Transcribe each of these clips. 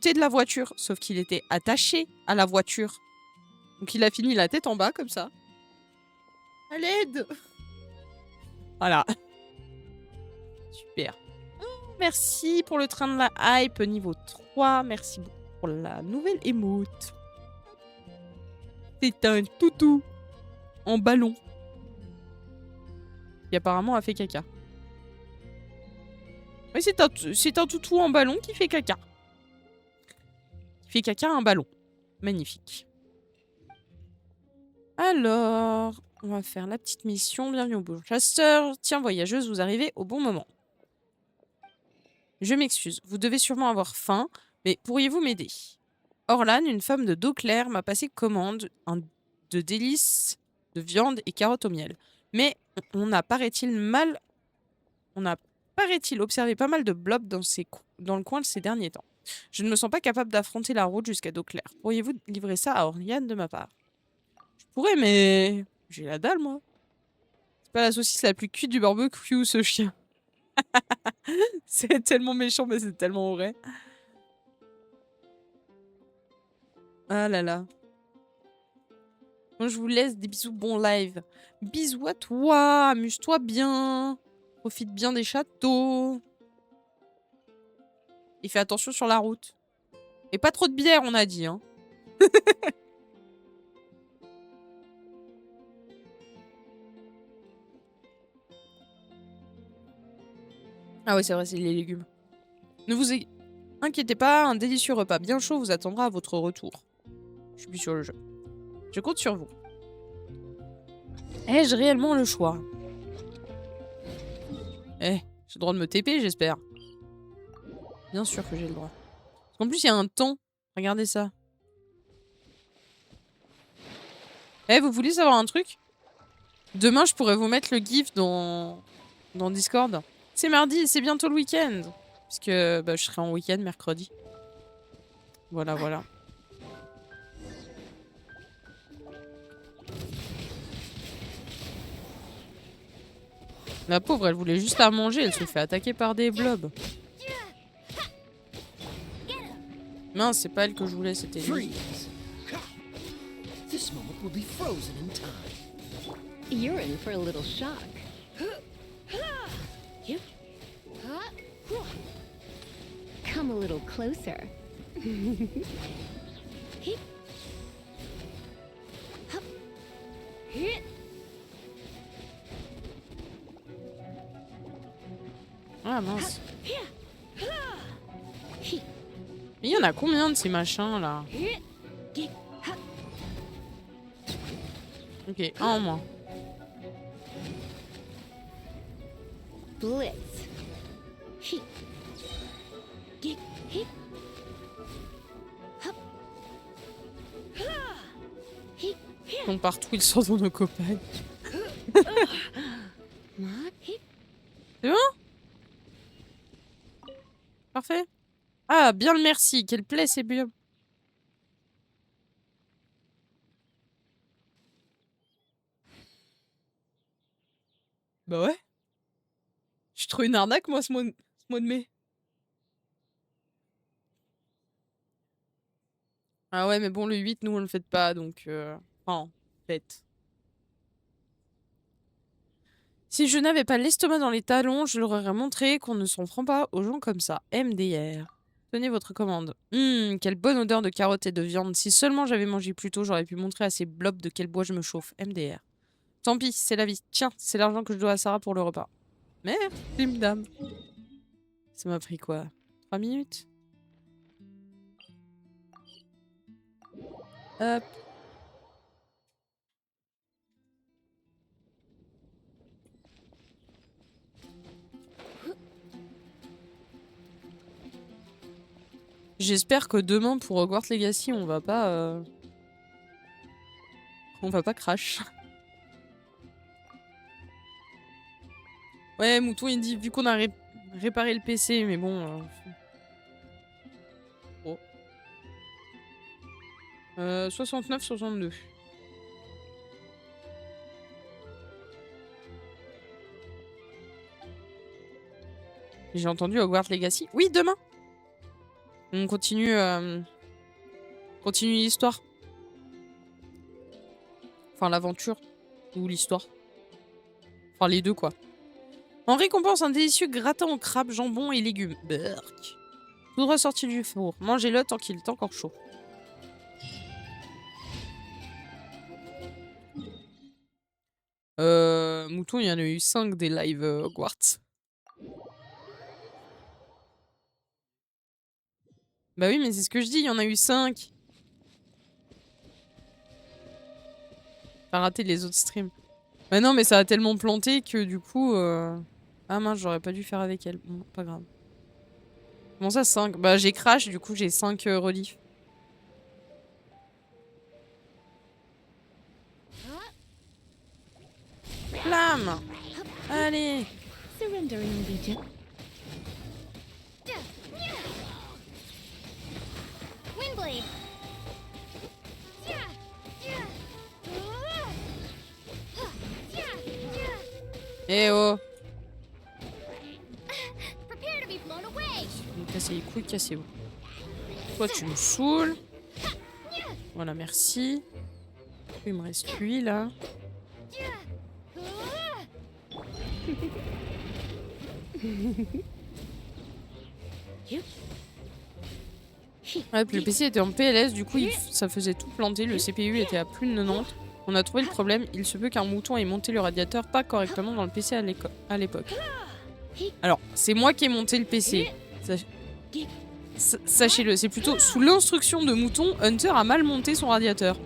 sauter de la voiture. Sauf qu'il était attaché à la voiture. Donc il a fini la tête en bas, comme ça. À l'aide. Voilà. Super. Merci pour le train de la hype niveau 3. Merci beaucoup pour la nouvelle émote. C'est un toutou en ballon. Qui apparemment a fait caca. Oui, c'est un toutou en ballon qui fait caca. Qui fait caca à un ballon. Magnifique. Alors, on va faire la petite mission. Bienvenue au bon chasseur. Tiens, voyageuse, vous arrivez au bon moment. Je m'excuse, vous devez sûrement avoir faim, mais pourriez-vous m'aider? Orlan, une femme de dos clair, m'a passé commande de délices de viande et carottes au miel. Mais on a, paraît-il, observé pas mal de blobs dans le coin de ces derniers temps. Je ne me sens pas capable d'affronter la route jusqu'à dos clair. Pourriez-vous livrer ça à Oriane de ma part? Je pourrais, mais j'ai la dalle, moi. C'est pas la saucisse la plus cuite du barbecue, ce chien. C'est tellement méchant, mais c'est tellement vrai. Ah là là. Moi, je vous laisse des bisous, bon live. Bisous à toi, amuse-toi bien. Profite bien des châteaux. Et fais attention sur la route. Et pas trop de bière, on a dit, hein. Ah ouais, c'est vrai, c'est les légumes. Ne vous inquiétez pas, un délicieux repas bien chaud vous attendra à votre retour. Je suis plus sur le jeu. Je compte sur vous. Ai-je réellement le choix? Eh, j'ai le droit de me TP, j'espère. Bien sûr que j'ai le droit. Parce qu'en plus, il y a un temps. Regardez ça. Eh, vous voulez savoir un truc? Demain, je pourrais vous mettre le gif dans Discord. C'est mardi, c'est bientôt le week-end. Puisque bah, je serai en week-end mercredi. Voilà, voilà. La pauvre, elle voulait juste à manger, elle se fait attaquer par des blobs. Mince, c'est pas elle que je voulais, c'était lui. You're in for a little shock. Come a little closer. Ah mince. Mais il y en a combien de ces machins là? Ok, un en moins. Blitz. Donc partout ils sont dans nos copains. C'est bon? Parfait. Ah, bien le merci. Quelle plaie, c'est bien. Bah ouais. Je trouve une arnaque, moi, ce mois de mai. Ah ouais, mais bon, le 8, nous, on le fait pas, donc... Enfin, faites. Si je n'avais pas l'estomac dans les talons, je leur aurais montré qu'on ne s'en prend pas aux gens comme ça. MDR. Tenez votre commande. Quelle bonne odeur de carottes et de viande. Si seulement j'avais mangé plus tôt, j'aurais pu montrer à ces blobs de quel bois je me chauffe. MDR. Tant pis, c'est la vie. Tiens, c'est l'argent que je dois à Sarah pour le repas. Merci, madame. Ça m'a pris quoi? 3 minutes? Hop. J'espère que demain, pour Hogwarts Legacy, on va pas crash. Ouais, Mouton, il dit, vu qu'on a réparé le PC, mais bon... Oh. 69, 62. J'ai entendu Hogwarts Legacy. Oui, demain. On continue, continue l'histoire. Enfin, l'aventure. Ou l'histoire. Enfin, les deux, quoi. En récompense, un délicieux gratin au crabe, jambon et légumes. Berk. Tout ressorti du four. Mangez-le tant qu'il est encore chaud. Mouton, il y en a eu 5 des lives Hogwarts. Bah oui, mais c'est ce que je dis, il y en a eu 5. T'as raté les autres streams. Bah non, mais ça a tellement planté que du coup... Ah mince, j'aurais pas dû faire avec elle. Bon, pas grave. Comment ça, 5? Bah j'ai crash, du coup j'ai 5 reliefs. Flamme! Allez! Surrender in allegiance. Windblade. Eh oh! Prepare to be blown away. Vous me cassez les couilles, cassez-vous. Toi tu me saoules. Voilà, merci. Il me reste lui là. Ouais, puis le PC était en PLS, du coup ça faisait tout planter, le CPU était à plus de 90. On a trouvé le problème, il se peut qu'un mouton ait monté le radiateur pas correctement dans le PC à l'époque. Alors, c'est moi qui ai monté le PC. Sachez-le, c'est plutôt sous l'instruction de Mouton, Hunter a mal monté son radiateur.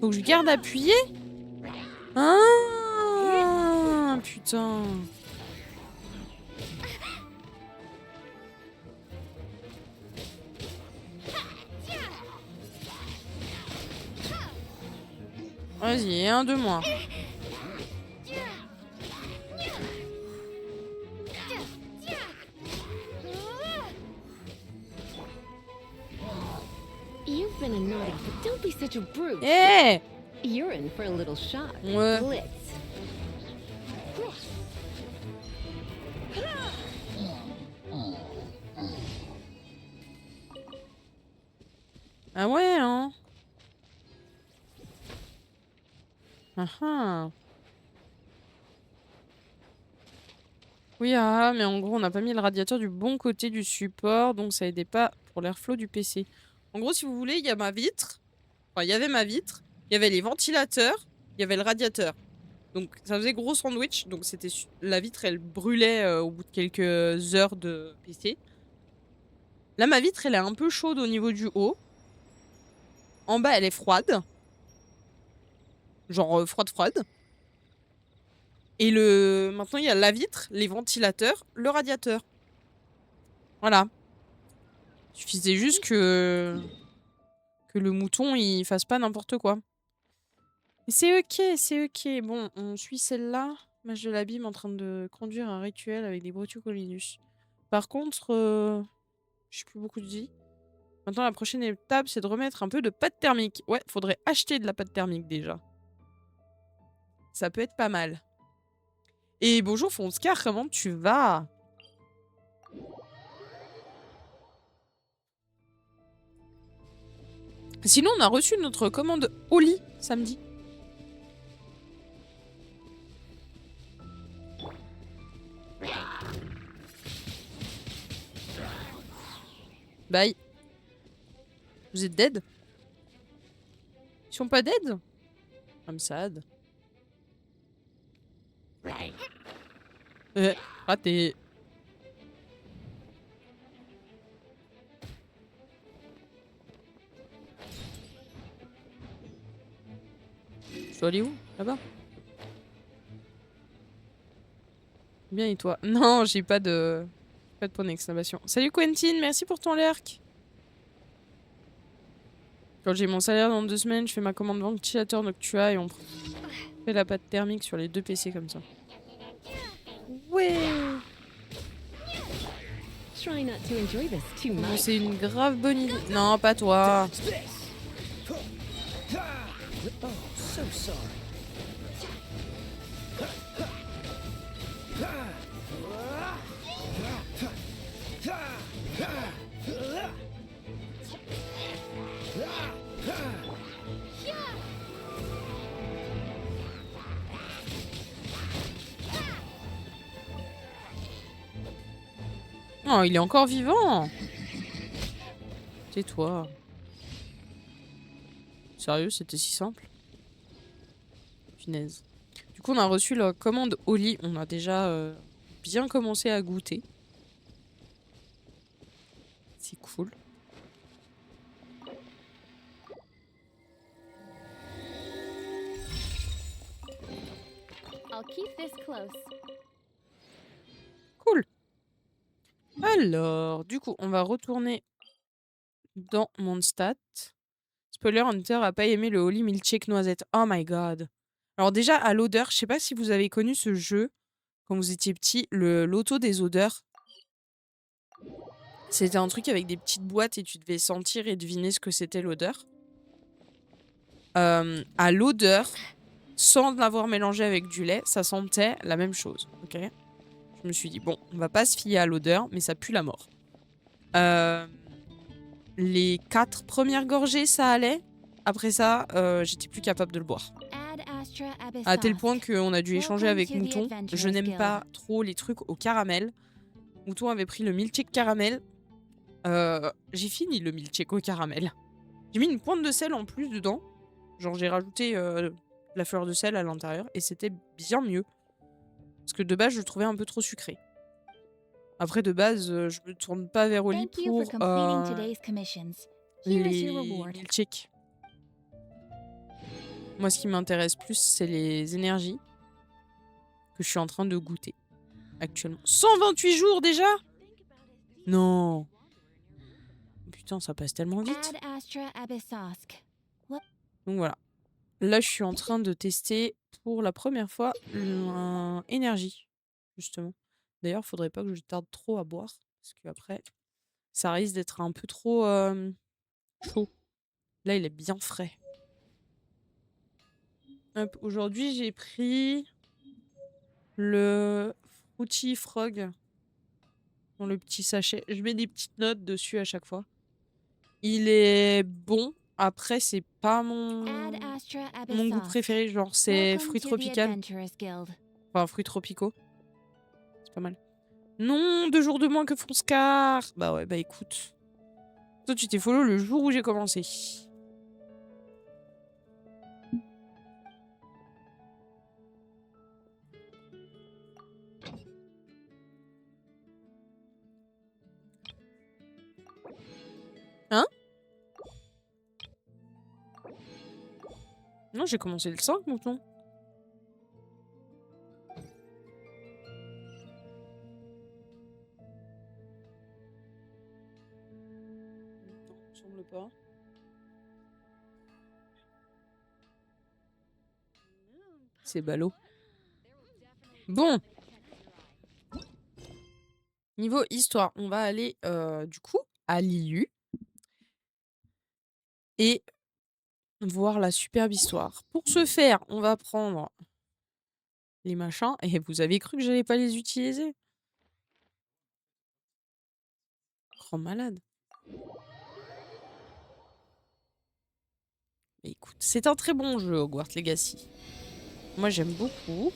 Faut que je garde appuyé? Ah, putain. Vas-y, un de moins. You've been a naughty, but don't be such a brute. Eh! You're in for a little shock. Ouais. Blitz. Ah ouais, hein? Ah ah. Oui, ah, mais en gros, on n'a pas mis le radiateur du bon côté du support, donc ça aidait pas pour l'airflow du PC. En gros, si vous voulez, il y a ma vitre. Enfin, il y avait ma vitre, il y avait les ventilateurs, il y avait le radiateur. Donc ça faisait gros sandwich, donc c'était la vitre, elle brûlait au bout de quelques heures de PC. Là, ma vitre, elle est un peu chaude au niveau du haut. En bas, elle est froide. Genre froide. Et maintenant, il y a la vitre, les ventilateurs, le radiateur. Voilà. Il suffisait juste que le mouton, il fasse pas n'importe quoi. Mais c'est ok, c'est ok. Bon, on suit celle-là. Mage de l'abîme en train de conduire un rituel avec des Brutiocolinus. Par contre, je sais plus beaucoup de vie. Maintenant, la prochaine étape, c'est de remettre un peu de pâte thermique. Ouais, faudrait acheter de la pâte thermique déjà. Ça peut être pas mal. Et bonjour Fonscar, comment tu vas? Sinon, on a reçu notre commande au lit samedi. Bye. Vous êtes dead? Ils sont pas dead? I'm sad. Raté. Je dois aller où? Là-bas? Bien et toi? Non, j'ai pas de... Pas de point d'exclamation. Salut Quentin, merci pour ton lurk. Quand j'ai mon salaire dans 2 semaines, je fais ma commande ventilateur Noctua et on fait la pâte thermique sur les 2 PC comme ça. Ouais. Try not to enjoy this too much. C'est une grave bonne idée. Non, pas toi. Oh, so sorry. Oh, il est encore vivant. Tais-toi. Sérieux, c'était si simple? Punaise. Du coup, on a reçu la commande au lit. On a déjà bien commencé à goûter. C'est cool. I'll keep this close. Cool. Alors, du coup, on va retourner dans mon stat. Spoiler, Hunter a pas aimé le Holy Milkshake noisette. Oh my god. Alors déjà, à l'odeur, je sais pas si vous avez connu ce jeu quand vous étiez petit, le loto des odeurs. C'était un truc avec des petites boîtes et tu devais sentir et deviner ce que c'était l'odeur. À l'odeur, sans l'avoir mélangé avec du lait, ça sentait la même chose. Ok. Je me suis dit, bon, on va pas se fier à l'odeur, mais ça pue la mort. Les 4 premières gorgées, ça allait. Après ça, j'étais plus capable de le boire. Ad Astra À tel Abyssos. point qu'on a dû échanger avec Welcome to the Mouton. Je Adventurers n'aime Guild. pas trop les trucs au caramel. Mouton avait pris le milkshake caramel. J'ai fini le milkshake au caramel. J'ai mis une pointe de sel en plus dedans. Genre j'ai rajouté la fleur de sel à l'intérieur et c'était bien mieux. Parce que de base, je le trouvais un peu trop sucré. Après, de base, je me tourne pas vers Oli Thank you for pour completing today's commissions. Here is your les reward. milkshakes. Moi, ce qui m'intéresse plus, c'est les énergies que je suis en train de goûter actuellement. 128 jours déjà? Non. Putain, ça passe tellement vite. Ad Astra Abyssos. Donc voilà. Là, je suis en train de tester pour la première fois un énergie, justement. D'ailleurs, faudrait pas que je tarde trop à boire, parce qu'après, ça risque d'être un peu trop chaud. Là, il est bien frais. Hop, aujourd'hui, j'ai pris le Fruity Frog dans le petit sachet. Je mets des petites notes dessus à chaque fois. Il est bon. Après, c'est pas Ad Astra mon goût Abyssos. préféré. Genre, c'est Welcome fruits to the tropicaux. Adventurers Guild. Enfin, fruits tropicaux. C'est pas mal. Non, 2 jours de moins que Fonscar. Bah ouais, bah écoute. Toi, tu t'es follow le jour où j'ai commencé. Hein? Non, j'ai commencé le 5, mouton. Non, semble pas. C'est ballot. Bon. Niveau histoire, on va aller du coup à l'IU et voir la superbe histoire. Pour ce faire, on va prendre les machins. Et vous avez cru que j'allais pas les utiliser? Grand malade. Mais écoute, c'est un très bon jeu, Hogwarts Legacy. Moi, j'aime beaucoup.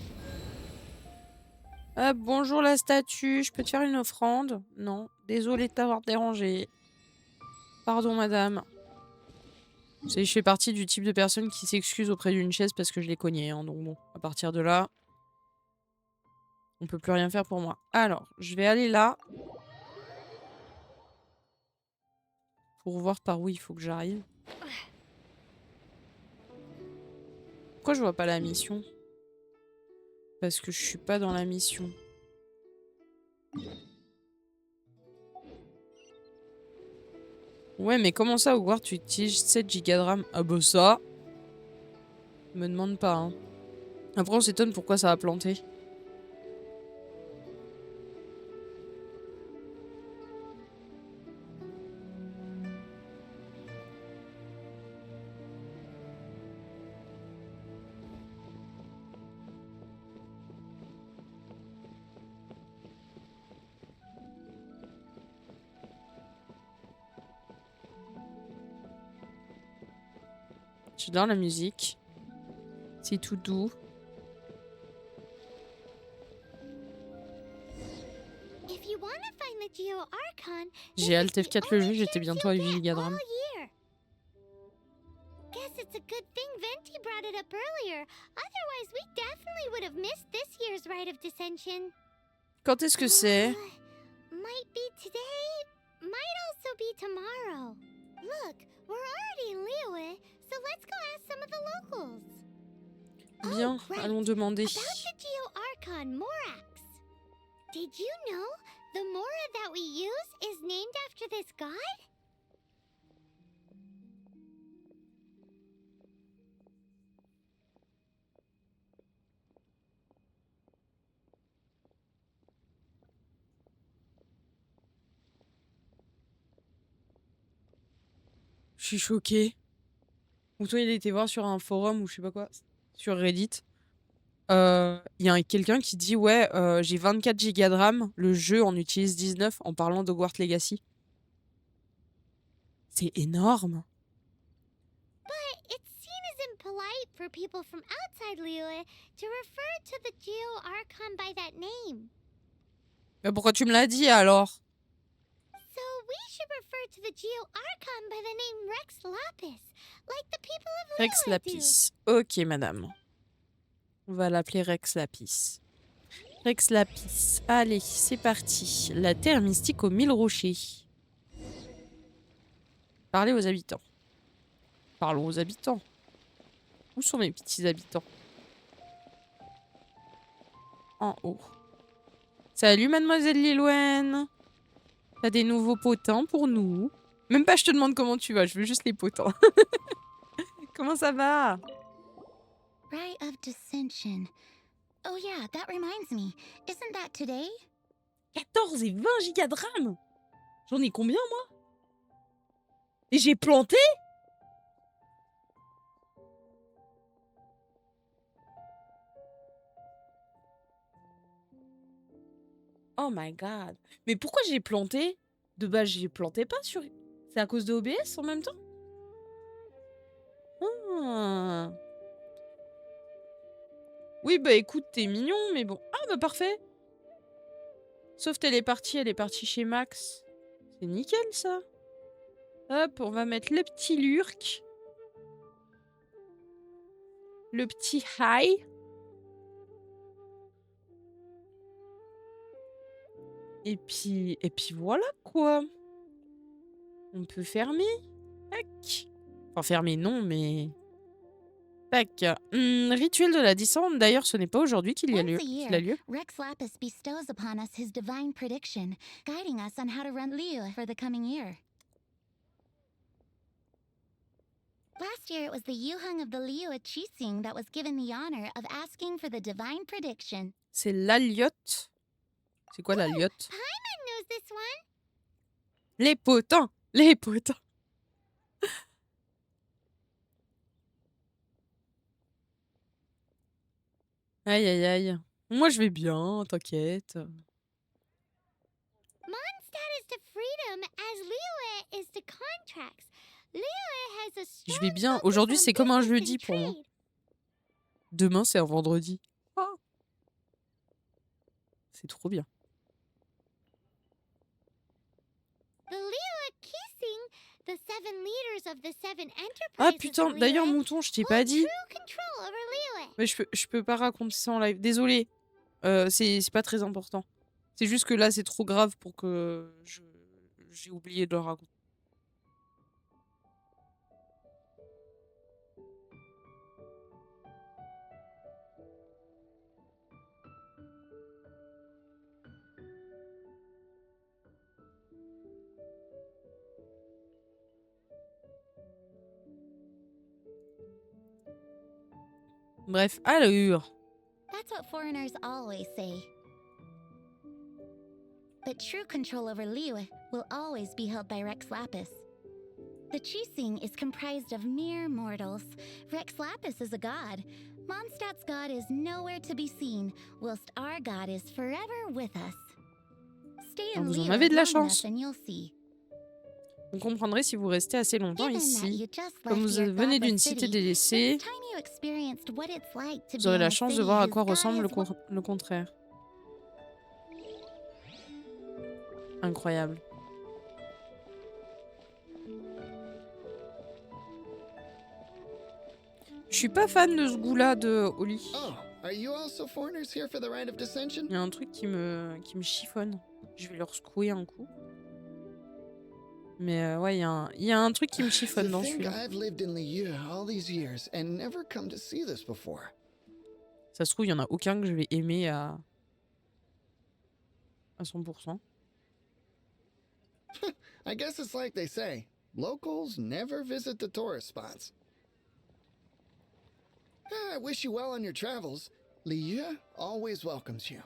Bonjour la statue, je peux te faire une offrande? Non, désolé de t'avoir dérangé. Pardon, madame. Vous savez, je fais partie du type de personne qui s'excuse auprès d'une chaise parce que je l'ai cognée. Hein, donc bon, à partir de là, on peut plus rien faire pour moi. Alors, je vais aller là. Pour voir par où il faut que j'arrive. Pourquoi je vois pas la mission? Parce que je suis pas dans la mission. Ouais, mais comment ça, Hogwarts, tu utilises 7 Go de RAM? Ah bah ça... Me demande pas, hein. Après, on s'étonne pourquoi ça a planté. J'adore la musique. C'est tout doux. If you want to find the Geo Archon, J'ai Alt F4 le jeu, j'étais bientôt à 8 Go de RAM. Guess it's a good thing Venti brought it up earlier. Otherwise, we definitely would have missed this year's Rite of Dissension. Quand est-ce que c'est? Might be today, might also be tomorrow. Look, we're already in Liyue, so let's go ask some of the locals. Bien, Oh, right. allons demander. About the Geo Archon Morax. Did you know the Mora that we use is named after this god? Je suis choquée. Mouton, il a été voir sur un forum ou je sais pas quoi, sur Reddit. Il y a quelqu'un qui dit ouais, j'ai 24 Go de RAM, le jeu en utilise 19 en parlant d'Hogwarts Legacy. C'est énorme. It's seen as impolite for people from outside Liyue to refer to the Geo Archon by that name. Mais pourquoi tu me l'as dit alors? So we should refer to the Geo Archon by the name Rex Lapis, like the people of Liyue Rex do. Lapis. Ok, madame. On va l'appeler Rex Lapis. Rex Lapis. Allez, c'est parti. La terre mystique aux 1000 rochers. Parlez aux habitants. Parlons aux habitants. Où sont mes petits habitants? En haut. Salut, mademoiselle Lilwen. T'as des nouveaux potins pour nous? Même pas je te demande comment tu vas, je veux juste les potins. Comment ça va? Rite of Dissension. Oh yeah, that reminds me. Isn't that today? 14 et 20 gigas de RAM. J'en ai combien, moi? Et j'ai planté? Oh my god. Mais pourquoi j'ai planté? De base, j'ai planté pas sur... C'est à cause de OBS en même temps? Ah. Oui, bah écoute, t'es mignon, mais bon. Ah bah parfait. Sauf qu'elle est partie chez Max. C'est nickel, ça. Hop, on va mettre le petit lurk. Le petit high. Et puis voilà, quoi. On peut fermer. Tac. Enfin, fermer, non, mais... Tac. Rituel de la descente. D'ailleurs, ce n'est pas aujourd'hui qu'il a lieu. Rex Lapis bestows upon us his divine prediction, guiding us on how to run Liyue for the coming year. Last year, it was the Yuhung of the Liyue Chising that was given the honor of asking for the divine prediction. C'est l'aliote. C'est quoi l'aliote? Paimon knows this one. Les potins. Les potins. Aïe, aïe, aïe. Moi, je vais bien, t'inquiète. Mondstadt is to freedom as Liyue is to contracts. Liyue has a strong Je vais bien. focus Aujourd'hui, on c'est comme un business and jeudi pour moi. trade. Demain, c'est un vendredi. Oh. C'est trop bien. The Liyue Kissing, the 7 leaders of the 7 enterprises Ah of putain, Liyue, d'ailleurs, Mouton, je t'ai pas hold dit. true control over Liyue. Mais je peux pas raconter ça en live. Désolée. C'est pas très important. C'est juste que là, c'est trop grave pour que j'ai oublié de le raconter. Bref, alors. That's what foreigners always say. But true control over Liyue will always be held by Rex Lapis. The Chising is comprised of mere mortals. Rex Lapis is a god. Mondstadt's god is nowhere to be seen, whilst our god is forever with us. Stay in Vous en Liyue avez de la long enough chance. and you'll see. Vous comprendrez si vous restez assez longtemps Given that ici. you just Comme left vous your venez godless d'une cité city, délaissée, it's time you experienced what it's like to vous be aurez in la a chance de city voir à whose quoi God ressemble is le contraire. Incroyable. Je suis pas fan de ce goût-là de Oli. Oh, are you also foreigners here for the rite of dissension? Il y a un truc qui me chiffonne. Je vais leur secouer un coup. Mais ouais, il y a un truc qui me chiffonne To dans think celui-là. I've lived in Liyue all these years and never come to see this before. Ça se trouve, il y en a aucun que je vais aimer à 100%. I guess it's like they say, locals never visit the tourist spots. I wish you well on your travels. Liyue always welcomes you.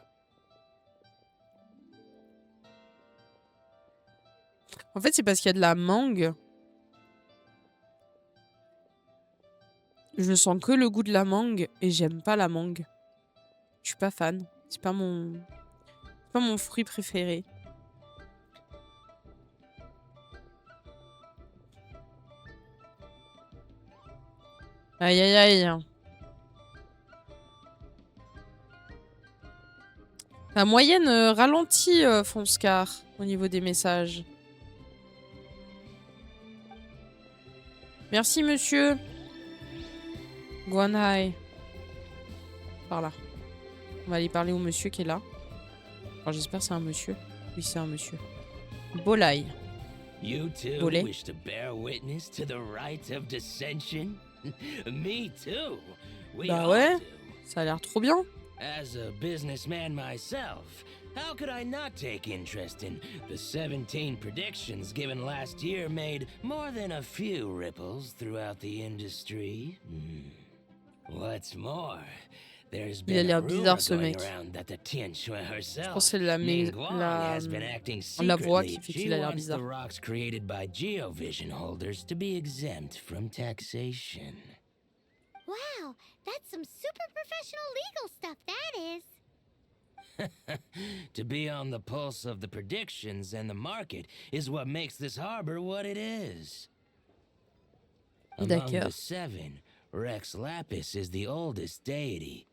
En fait, c'est parce qu'il y a de la mangue. Je sens que le goût de la mangue et j'aime pas la mangue. Je suis pas fan. C'est pas mon fruit préféré. Aïe aïe aïe. La moyenne ralentit Fonscar au niveau des messages. Merci monsieur. Guanhai. Par là. On va aller parler au monsieur qui est là. Enfin, j'espère que c'est un monsieur. Oui, c'est un monsieur. Bolai. You too Bolé. wish to bear witness to the rite of dissension? Me too. We Bah all ouais. do. Ça a l'air trop bien. As a businessman myself, how could I not take interest in the 17 predictions given last year made more than a few ripples throughout the industry? What's more, there's Il a been a l'air rumor bizarre ce going mec. around that the Tianxue Je herself, pense que c'est Ning Guang, has been acting la voix secretly. qui fait She qu'il a l'air wants the bizarre. rocks created by Geovision holders to be exempt from taxation. Wow, that's some super professional legal stuff, that is. To be on the pulse of the predictions and the market is what makes this harbor what it is. Among the D'accord. 7, Rex Lapis is the oldest deity.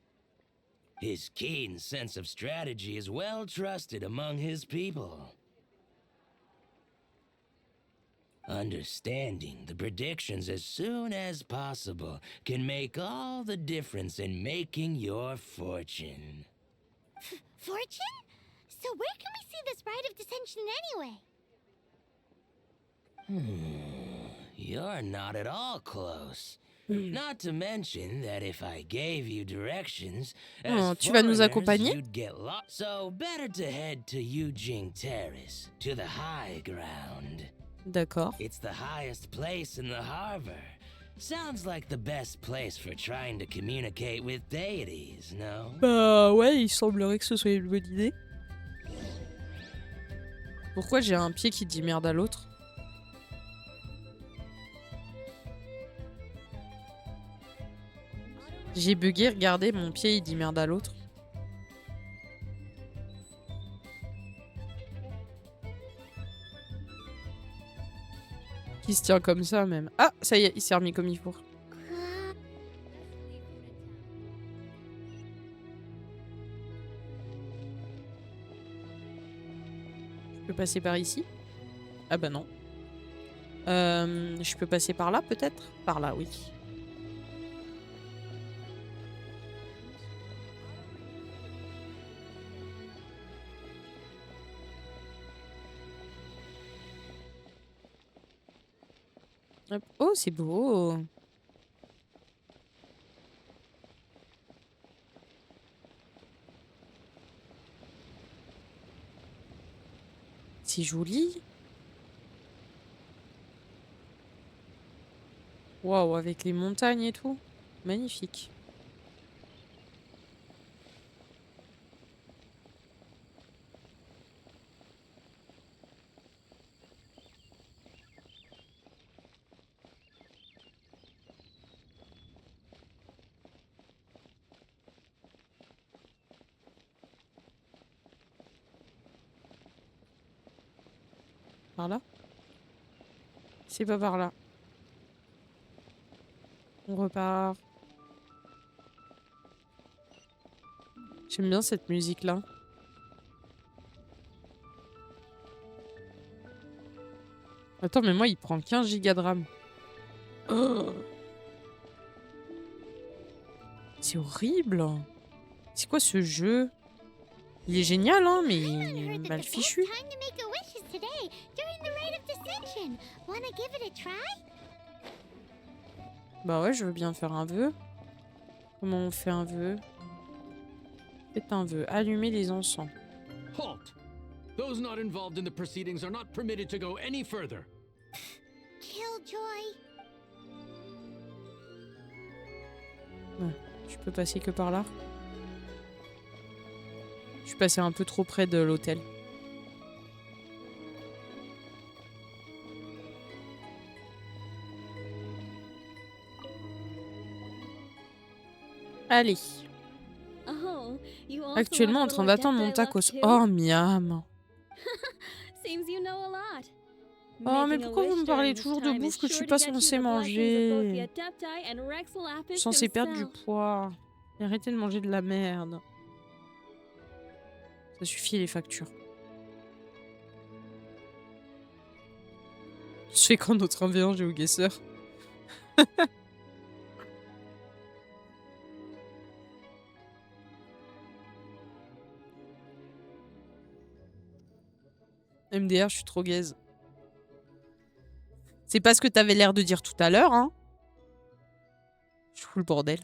His keen sense of strategy is well trusted among his people. Understanding the predictions as soon as possible can make all the difference in making your fortune. Fortune? So where can we see this rite of dissension anyway? You're not at all close. Not to mention that if I gave you directions, Oh, as tu vas nous foreigners, accompagner? you'd get lost. So better to head to Yujing Terrace, to the high ground. D'accord. It's the highest place in the harbor. Sounds like the best place for trying to communicate with deities, no? Bah ouais, il semblerait que ce soit une bonne idée. Pourquoi j'ai un pied qui dit merde à l'autre? J'ai bugué, regardez, mon pied il dit merde à l'autre. Qui se tient comme ça même. Ah, ça y est, il s'est remis comme il faut. Je peux passer par ici? Ah bah non. Je peux passer par là peut-être? Par là, oui. Hop. Oh, c'est beau. C'est joli. Waouh, avec les montagnes et tout. Magnifique. Par là? C'est pas par là. On repart. J'aime bien cette musique-là. Attends, mais moi, il prend 15 gigas de RAM. Oh, c'est horrible. C'est quoi ce jeu? Il est génial, hein, mais il est Heard that mal the best fichu. time to make a wish is today, during the rite of dissension. Wanna give it a try? Bah ouais, je veux bien faire un vœu. Comment on fait un vœu? Faites un vœu. Allumer les encens. Halt! Those not involved in the proceedings are not permitted to go any further. Killjoy. Je peux passer que par là. Je suis passé un peu trop près de l'hôtel. Allez. Oh, you also Actuellement en have a train little d'attendre mon Adepti love tacos. too? Oh, miam. Seems you know a lot. Oh, mais Making a pourquoi vous wish me parlez during this toujours de time is bouffe que je sure suis to pas get you censée the blessings of both the manger? Adepti and Rex Lapis Je suis censée perdre du himself. poids. Et arrêtez de manger de la merde. Ça suffit les factures. Je fais quand notre 1v1 GeoGuessr. MDR, je suis trop gaze. C'est pas ce que t'avais l'air de dire tout à l'heure, hein. Je fous le bordel.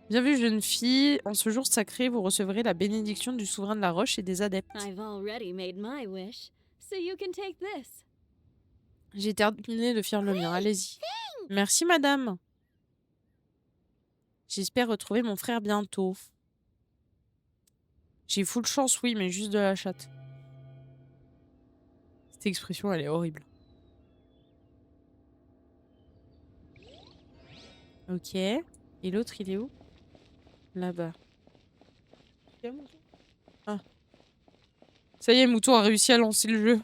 Bien vu, jeune fille. En ce jour sacré, vous recevrez la bénédiction du souverain de la roche et des adeptes. I've already made my wish, so you can take this. J'ai terminé de faire le mien. Allez-y. Merci, madame. J'espère retrouver mon frère bientôt. J'ai full chance, oui, mais juste de la chatte. Cette expression, elle est horrible. Ok. Et l'autre, il est où? Là-bas. Ah. Ça y est, Mouton a réussi à lancer le jeu.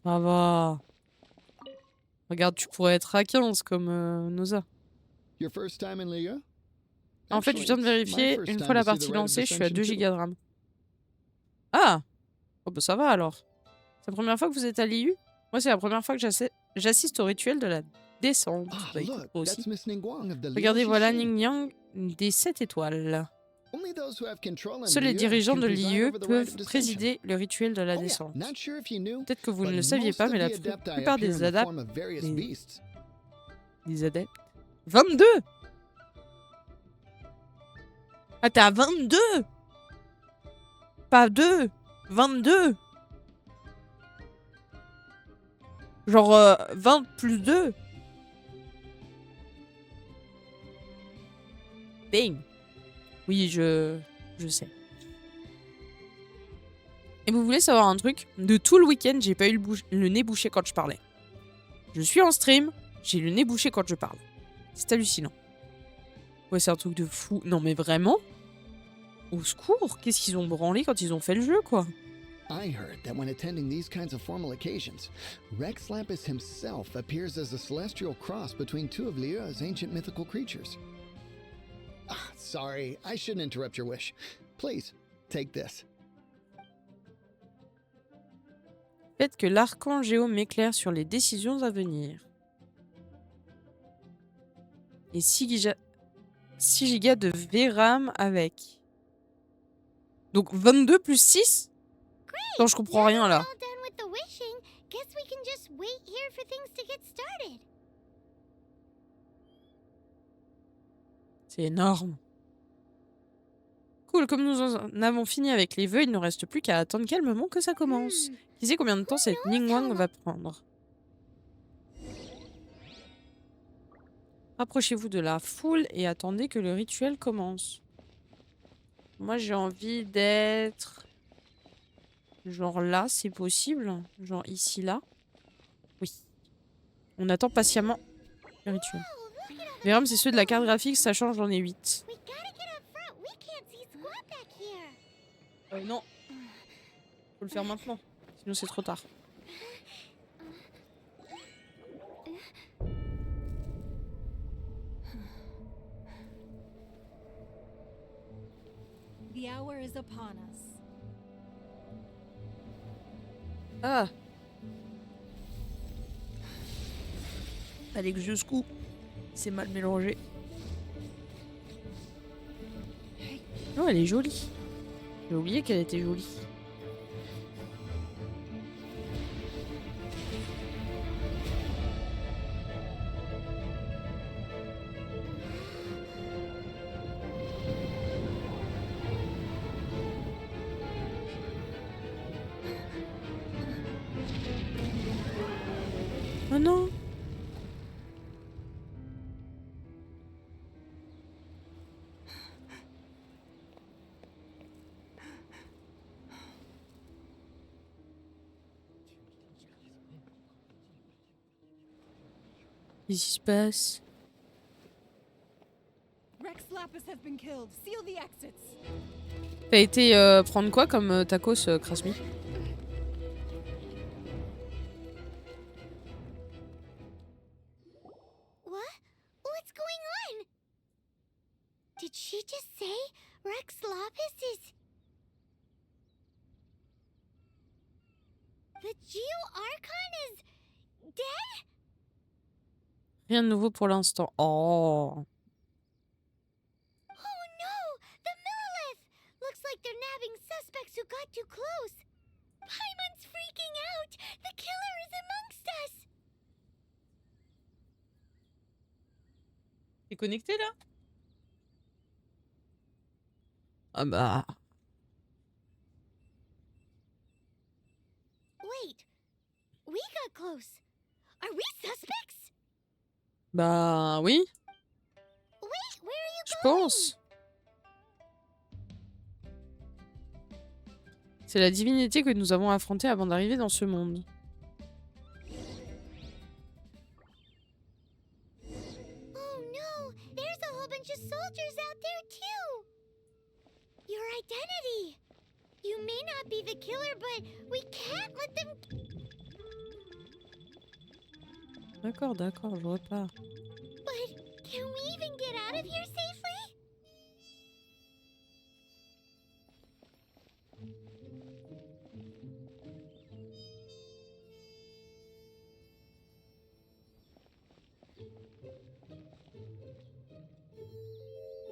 Ça va. Regarde, tu pourrais être à 15 comme Noza. Your first time in Liyue? En fait, je viens de Actually, it's my vérifier. first Une time fois la to see the partie Rite of lancée, je suis à 2 Dissension too. gigas de RAM. Ah! Oh bah ça va alors. C'est la première fois que vous êtes à l'IU? Moi, c'est la première fois que j'assiste au rituel de la descente. Ah, Bah écoute, look, moi that's aussi. Miss Ningguang of the Liyue Regardez, voilà Cixi. Ning Yang des 7 étoiles. Only those who have control in Seuls les Liyue dirigeants can de preside l'IE over the Rite peuvent of Dissension. présider le rituel de la Oh yeah, descente. not sure if you knew, Peut-être que vous ne but le saviez most pas, of mais the la Adepti plupart appear des in the adeptes, form of various des- beasts. des adeptes. 22! Ah, t'es à 22! Pas 2! 22! Genre 20 plus 2. Bing. Oui, je sais. Et vous voulez savoir un truc? De tout le week-end, j'ai pas eu le nez bouché quand je parlais. Je suis en stream, j'ai le nez bouché quand je parle. C'est hallucinant. Ouais, c'est un truc de fou. Non, mais vraiment? Au secours, qu'est-ce qu'ils ont branlé quand ils ont fait le jeu, quoi? I heard that when attending these kinds of formal occasions, Rex Lapis himself appears as a celestial cross between two of Liyue's ancient mythical creatures. Ah, sorry, I shouldn't interrupt your wish. Please, take this. Faites que l'archange Géo m'éclaire sur les décisions à venir. Et 6 gigas de VRAM avec. Donc 22 plus 6? Non, je comprends rien là. All done with the wishing. Guess we can just wait here for things to get started. C'est énorme. Cool, comme nous en avons fini avec les vœux, il ne reste plus qu'à attendre calmement que ça commence. Qui sait combien de temps cette Ningguang va prendre? Rapprochez-vous de la foule et attendez que le rituel commence. Moi, j'ai envie d'être... Genre là, c'est possible? Genre ici, là? Oui. On attend patiemment le rituel. Les rames, c'est ceux de la carte graphique, ça change, j'en ai 8. We gotta get up front. We can't see squat back here. Non. Faut Faut le faire maintenant. Sinon c'est trop tard. The hour is upon us. Ah. Fallait que je secoue. C'est mal mélangé. Oh, elle est jolie. J'ai oublié qu'elle était jolie. Oh non. Qu'est-ce qui se passe? Rex Lapis has been killed. Seal the exits. T'as été prendre quoi comme tacos, Krasmi? What? What's going on? Did she just say Rex Lapis is... The Geo-Archon is dead? Rien de nouveau pour l'instant. Oh. Oh no! The Millelith! Looks like they're nabbing suspects who got too close. Paimon's freaking out! The killer is amongst us! T'es connecté là? Ah bah. Wait. We got close. Are we suspects? Bah oui, Wait, where are you je going? pense. C'est la divinité que nous avons affrontée avant d'arriver dans ce monde. Oh no! There's a whole bunch of soldiers out there too! Your identity! You may not be the killer, but we can't let them... D'accord, d'accord, je repars. But can we even get out of here safely?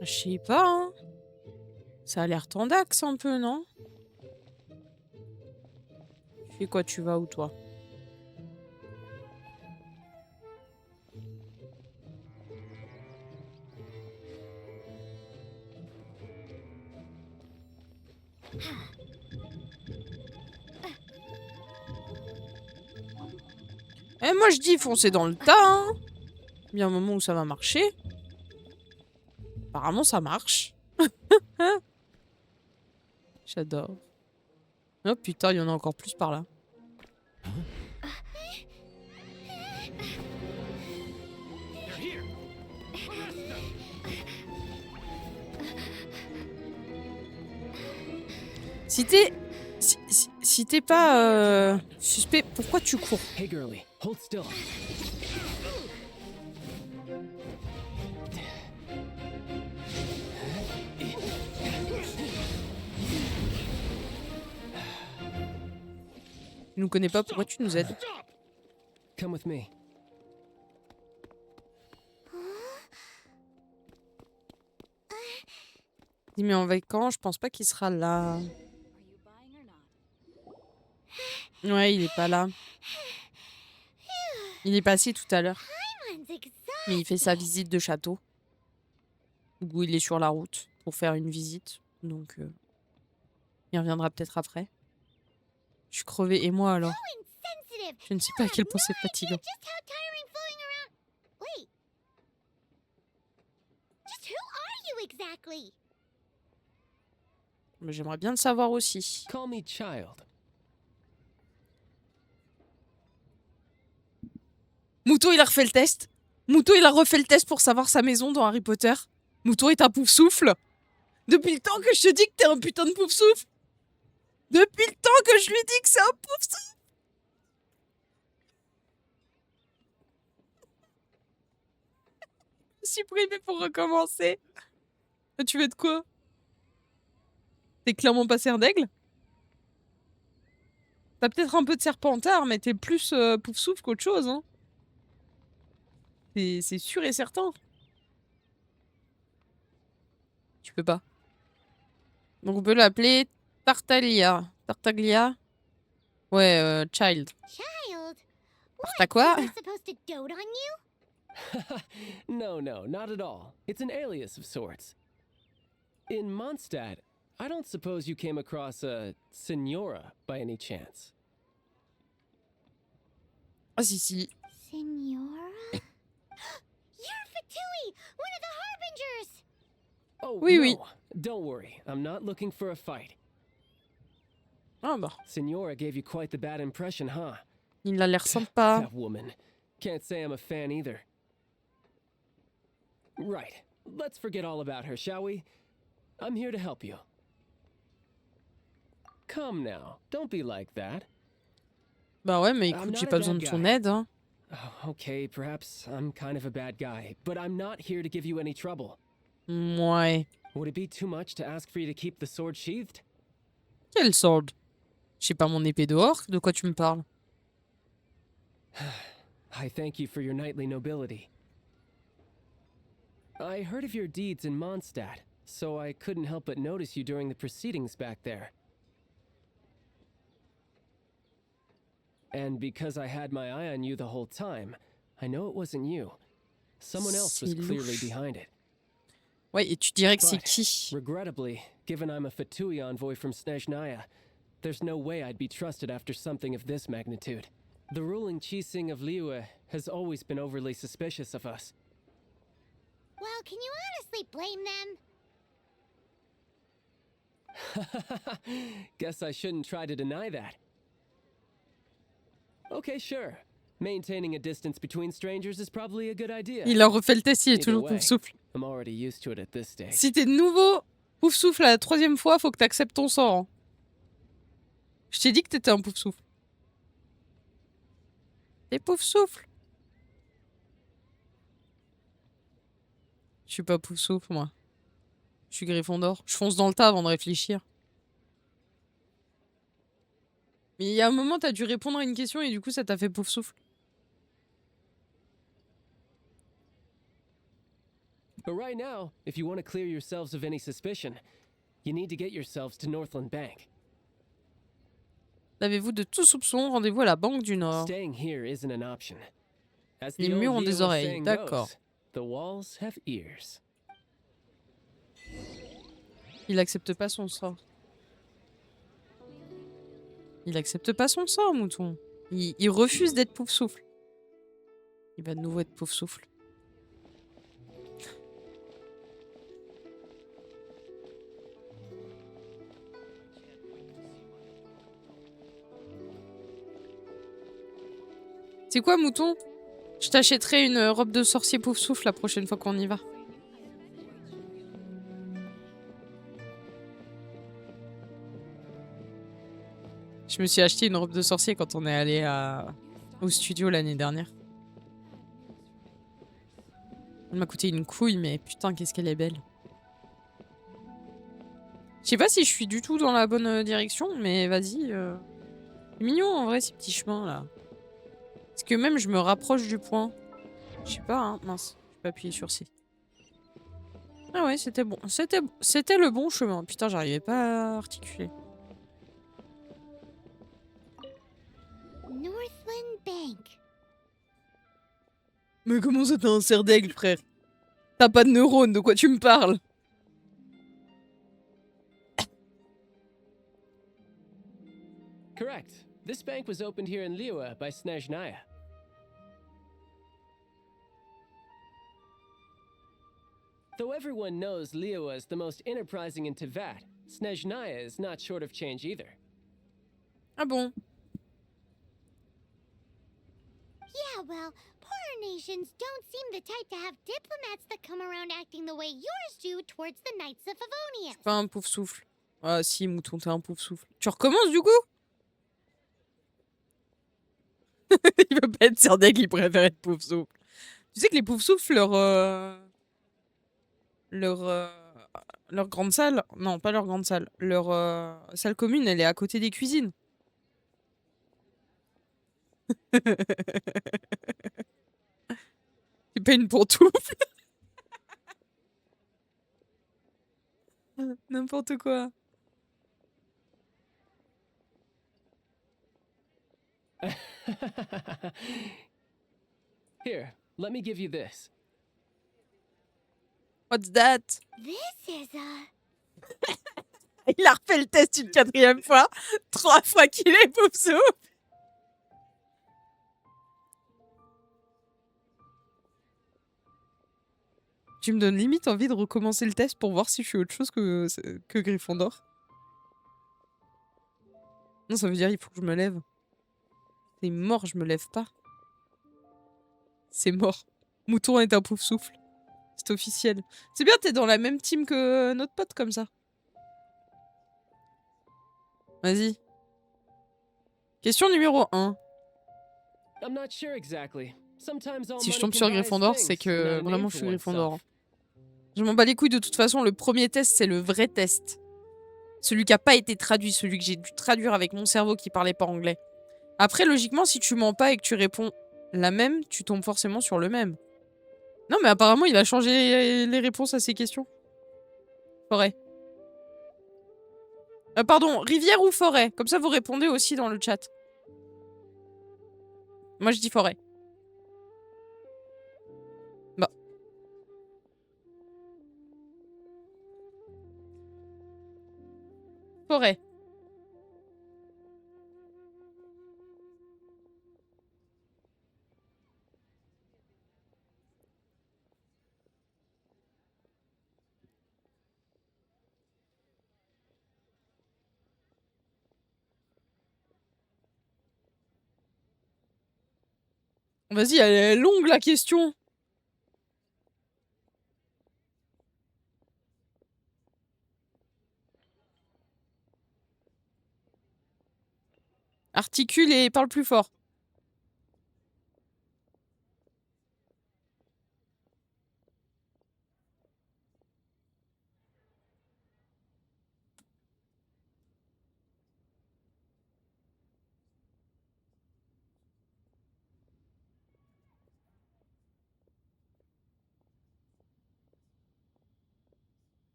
Je sais pas, hein. Ça a l'air tendax un peu, non? Tu fais quoi, tu vas où, toi? Eh, moi je dis foncer dans le tas, hein. Il y a un moment où ça va marcher. Apparemment ça marche. J'adore. Oh putain, il y en a encore plus par là. Si t'es... Si t'es pas suspect, pourquoi tu cours? Hey girlie, hold still. Tu nous connais pas, pourquoi tu nous aides? Come with me. Dis mais en vacances, je pense pas qu'il sera là. Ouais, il est pas là. Il est passé tout à l'heure. Paimon's exhausted. Mais il fait sa visite de château. Ou il est sur la route pour faire une visite. Donc, il reviendra peut-être après. Je suis crevée. Et moi alors? Insensitive. Je ne sais pas à quel point c'est No idea fatigant. just how tiring floating around. Wait. Just who are you exactly? Mais j'aimerais bien le savoir aussi. Call me child. Mouton, il a refait le test. Mouton, il a refait le test pour savoir sa maison dans Harry Potter. Mouton est un pouf-souffle. Depuis le temps que je te dis que t'es un putain de pouf-souffle. Depuis le temps que je lui dis que c'est un pouf souffle. Supprimer pour recommencer. Tu veux de quoi? T'es clairement pas serre d'aigle? T'as peut-être un peu de serpentard, mais t'es plus pouf souffle qu'autre chose, hein. C'est sûr et certain. Tu peux pas. Donc on peut l'appeler Tartaglia. Tartaglia? Ouais, Child. Child? T'as quoi? We're supposed to dote on you? No, not at all. It's an alias of sorts. In Mondstadt, I don't suppose you came across a Senora by any chance. Ah si. Senora? You're Fatui, one of the Harbingers! Oh, Oui, no. oui. Don't worry. I'm not looking for a fight. Ah bah, Senora gave you quite the bad impression, huh? il a l'air sympa. That woman. Can't say I'm a fan either. Right. Let's forget all about her, shall we? I'm here to help you. Come now. Don't be like that. Bah ouais, mais I'm écoute, not j'ai a pas besoin bad de ton guy. aide, hein. Oh, okay, perhaps I'm kind of a bad guy, but I'm not here to give you any trouble. Ouais. Would it be too much to ask for you to keep the sword sheathed? Quelle sword? J'ai pas mon épée dehors, de quoi tu me parles? I thank you for your knightly nobility. I heard of your deeds in Mondstadt, so I couldn't help but notice you during the proceedings back there. And because I had my eye on you the whole time, I know it wasn't you. Someone else was C'est clearly louche. behind it. Ouais, et tu dirais que c'est But, qui? regrettably, given I'm a Fatui envoy from Snezhnaya, there's no way I'd be trusted after something of this magnitude. The ruling Chising of Liyue has always been overly suspicious of us. Well, can you honestly blame them? Guess I shouldn't try to deny that. Okay, sure. Maintaining a distance between strangers is probably a good idea. Il a refait le test, il est Either toujours way, pouf souffle. I'm already used to it at this stage. Si t'es de nouveau pouf souffle la 3e fois, faut que t'acceptes ton sort. Hein. Je t'ai dit que t'étais un pouf souffle. T'es pouf souffle. Je suis pas pouf souffle, moi. Je suis Gryffondor. Je fonce dans le tas avant de réfléchir. Mais il y a un moment, t'as dû répondre à une question et du coup, ça t'a fait pouf souffle. But right now, if you want to clear yourselves of any suspicion, you need to get yourselves to Northland Bank. Lavez-vous de tout soupçon, rendez-vous à la Banque du Nord. Staying here isn't an option. As Les the old murs ont des Liyue oreilles, saying d'accord. goes, the walls have ears. Il accepte pas son sort. Il accepte pas son sort, mouton. Il refuse d'être pouf souffle. Il va de nouveau être pouf souffle. C'est quoi, mouton? Je t'achèterai une robe de sorcier pouf souffle la prochaine fois qu'on y va. Je me suis acheté une robe de sorcier quand on est allé au studio l'année dernière. Elle m'a coûté une couille, mais putain, qu'est-ce qu'elle est belle. Je sais pas si je suis du tout dans la bonne direction, mais vas-y. C'est mignon en vrai ces petits chemins là. Est-ce que même je me rapproche du point? Je sais pas, hein. Mince, je peux appuyer sur C. Ah ouais, c'était bon. C'était le bon chemin. Putain, j'arrivais pas à articuler. Northland Bank. Mais comment ça t'as un cerf d'aigle, frère? T'as pas de neurones, de quoi tu me parles? Correct. This bank was opened here in Liyue by Snezhnaya. Though everyone knows Liyue is the most enterprising in Teyvat, Snezhnaya is not short of change either. Ah bon? Yeah, well, poorer nations don't seem the type to have diplomats that come around acting the way yours do towards the Knights of Favonius. Pas un pouf souffle. Ah si, mouton, t'es un pouf souffle. Tu recommences du coup? Il veut pas être Serdaigle, il préfère être pouf souffle. Tu sais que les pouf souffles, leur, leur grande salle, non, pas leur grande salle, leur salle commune, elle est à côté des cuisines. C'est pas une pantoufle. N'importe quoi. Here, let me give you this. What's that? This is a... Il a refait le test une 4e fois. 3 fois qu'il est pouf souffle. Tu me donnes limite envie de recommencer le test pour voir si je suis autre chose que Gryffondor. Non, ça veut dire il faut que je me lève. C'est mort, je me lève pas. C'est mort. Mouton est un pouf souffle. C'est officiel. C'est bien, t'es dans la même team que notre pote comme ça. Vas-y. Question numéro 1. I'm not sure exactly. Sometimes all Si je money tombe can sur buy us Gryffondor, things, c'est que not a vraiment name je for suis Gryffondor. oneself. Je m'en bats les couilles de toute façon. Le premier test, c'est le vrai test. Celui qui a pas été traduit, celui que j'ai dû traduire avec mon cerveau qui parlait pas anglais. Après, logiquement, si tu mens pas et que tu réponds la même, tu tombes forcément sur le même. Non, mais apparemment, il a changé les réponses à ces questions. Forêt. Pardon, rivière ou forêt? Comme ça, vous répondez aussi dans le chat. Moi, je dis forêt. Bah. Forêt. Vas-y, elle est longue la question. Articule et parle plus fort.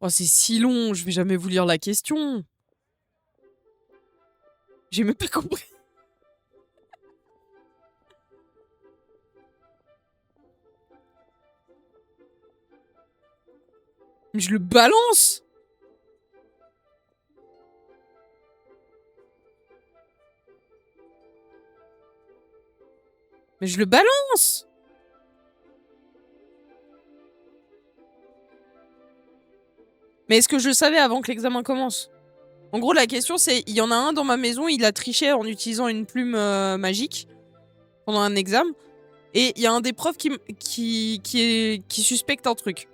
Oh, c'est si long, je vais jamais vous lire la question. J'ai même pas compris. Mais je le balance. Mais je le balance. Mais est-ce que je le savais avant que l'examen commence? En gros, la question c'est, il y en a un dans ma maison, il a triché en utilisant une plume magique pendant un examen. Et il y a un des profs qui suspecte un truc.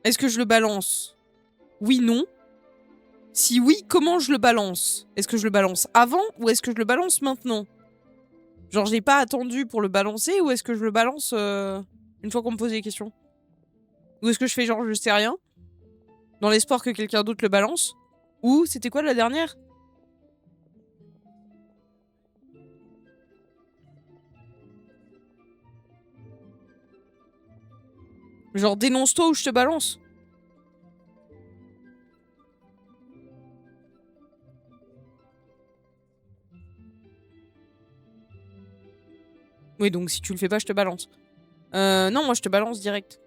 Est-ce que je le balance? Oui, non. Si oui, comment je le balance? Est-ce que je le balance avant ou est-ce que je le balance maintenant? Genre, j'ai pas attendu pour le balancer ou est-ce que je le balance une fois qu'on me pose des questions? Ou est-ce que je fais genre je sais rien? Dans l'espoir que quelqu'un d'autre le balance? Ou c'était quoi la dernière? Genre dénonce-toi ou je te balance? Oui, donc si tu le fais pas, je te balance. Non, moi je te balance direct.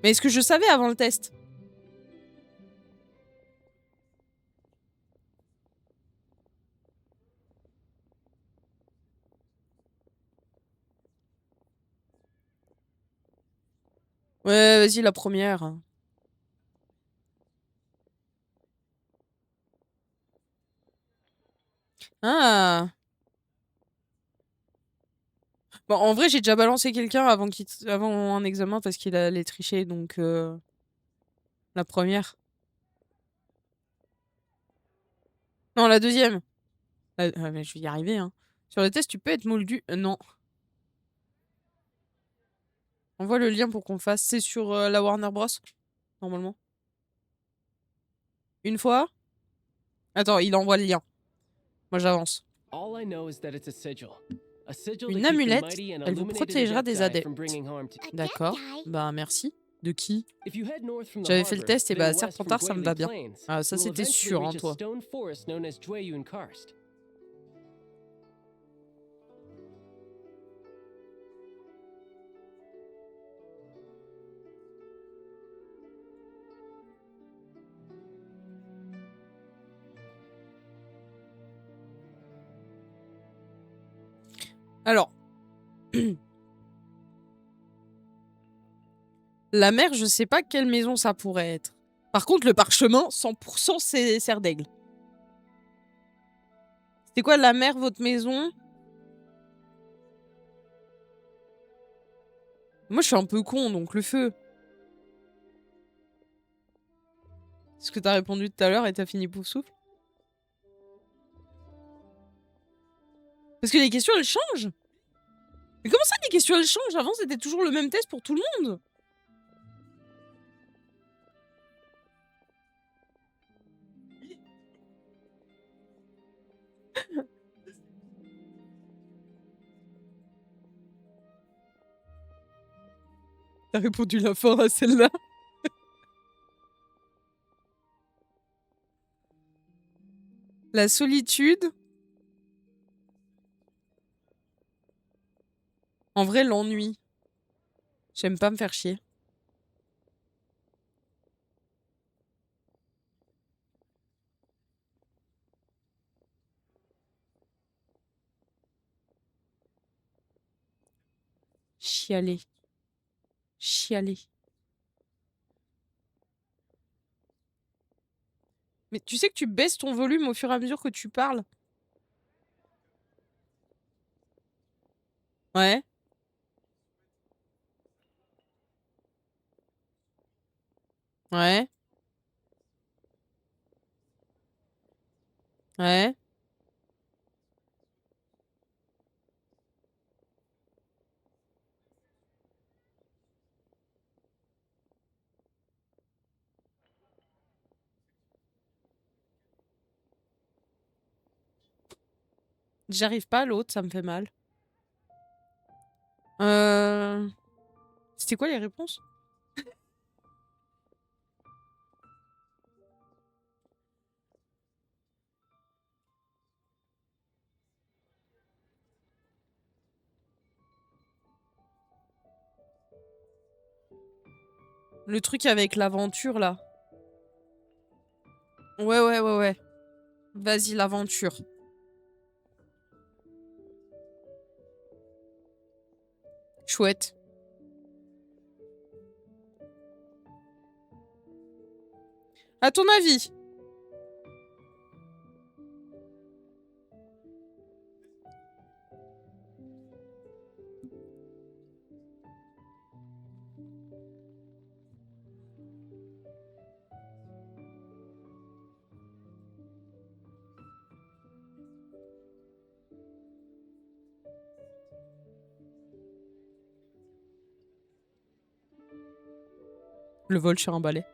Mais est-ce que je savais avant le test? Ouais, vas-y, la première. Ah. Bon, en vrai, j'ai déjà balancé quelqu'un avant un examen parce qu'il allait tricher, donc... La première. Non, la deuxième. Mais je vais y arriver, hein. Sur le test, tu peux être moldu. Non. Envoie le lien pour qu'on fasse. C'est sur la Warner Bros. Normalement. Une fois. Attends, il envoie le lien. Moi, j'avance. All I know is that it's a sigil. A sigil Une to keep the amulette, mighty and elle vous illuminated protégera des Adepti adeptes. from bringing harm to. A dead D'accord. guy? Bah, merci. De qui? If you head north from the J'avais fait le harbor, test et then bah, west from Serpentard, ça me va bien. Gwayleigh Plains, Ah, ça, you'll c'était eventually sûr, hein, reach a toi. stone forest known as Jueyun Karst. Alors. La mer, je sais pas quelle maison ça pourrait être. Par contre, le parchemin, 100% c'est Serre d'Aigle. C'était quoi la mer, votre maison? Moi, je suis un peu con, donc le feu. C'est ce que t'as répondu tout à l'heure et t'as fini pouf souffle. Parce que les questions, elles changent. Mais comment ça, les questions, elles changent? Avant, c'était toujours le même test pour tout le monde. T'as répondu la fin à celle-là. La solitude. En vrai, l'ennui. J'aime pas me faire chier. Chialer. Chialer. Mais tu sais que tu baisses ton volume au fur et à mesure que tu parles? Ouais. Ouais. Ouais. J'arrive pas à l'autre, ça me fait mal. C'était quoi les réponses? Le truc avec l'aventure, là. Ouais. Vas-y, l'aventure. Chouette. À ton avis? Le vol sur un balai.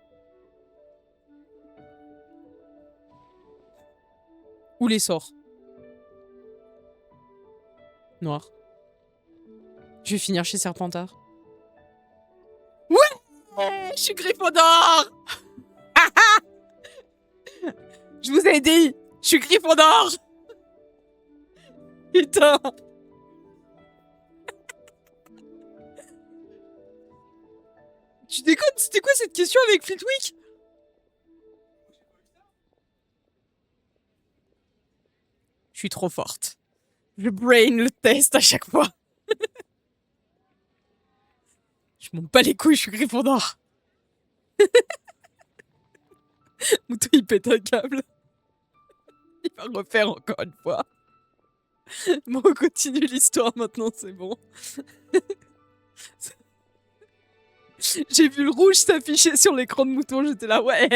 Ou les sorts. Noir. Je vais finir chez Serpentard. Ouais, je suis Gryffondor. Je vous ai dit, je suis Gryffondor. Putain. Tu déconnes, c'était quoi cette question avec Flitwick? Je suis trop forte. Je brain le test à chaque fois. Je m'en bats les couilles, je suis Gryffondor. Mouton, il pète un câble. Il va refaire encore une fois. Bon, on continue l'histoire maintenant, c'est bon. J'ai vu le rouge s'afficher sur l'écran de mouton, j'étais là, ouais.